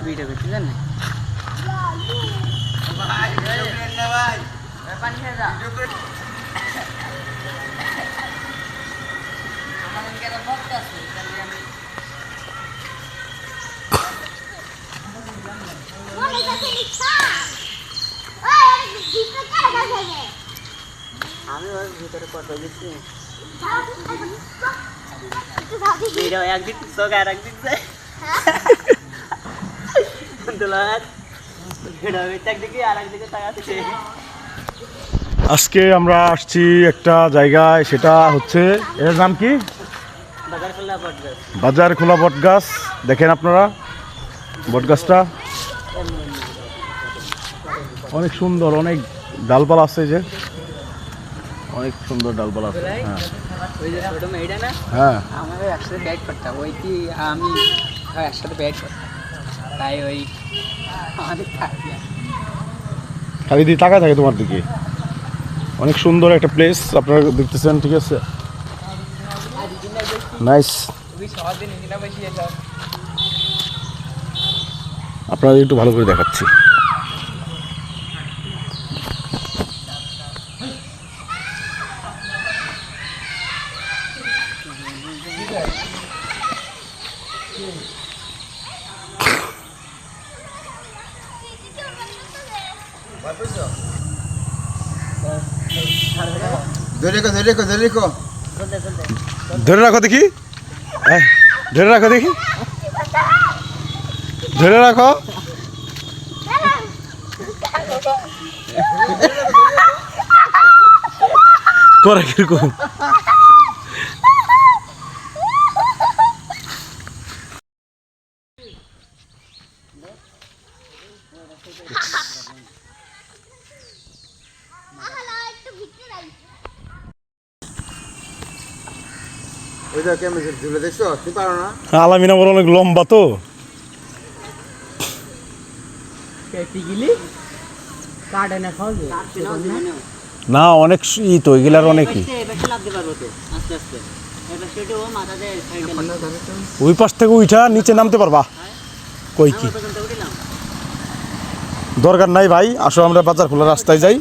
Video করতে জানেন ভাই পানি খেয়ে যা আমার কেন বক্তা আছে আমি ওর ভিতরে কত গেছি একদিক চোখ আর একদিক যায় আজকে আমরা আসছি একটা জায়গায়, সেটা হচ্ছে এর নাম কি? বাজার খোলা বটগাছ। দেখেন আপনারা বটগাছটা অনেক সুন্দর, অনেক ডালপালা আছে, যে অনেক সুন্দর ডালপালা আছে। হ্যাঁ আমাদের একসাথে ব্যাট করতাম, ওই কি আমি একসাথে ব্যাট করতাম, তাই ওই আমাদের খালি দিয়ে টাকা থাকে তোমার দিকে। অনেক সুন্দর একটা প্লেস আপনারা দেখতেছেন, ঠিক আছে, নাইস। আপনাদের একটু ভালো করে দেখাচ্ছি। ধরে রাখো দেখি, ধরে রাখো দেখি, ধরে রাখো। করে কিরকম আলামিনা বড় অনেক লম্বা তো, না অনেক ই তো এগুলার অনেকই। ওই পাশ থেকে উঠা নিচে নামতে পারবা, কই কি দরকার নাই ভাই, আসো আমরা বাজার খোলা রাস্তায় যাই।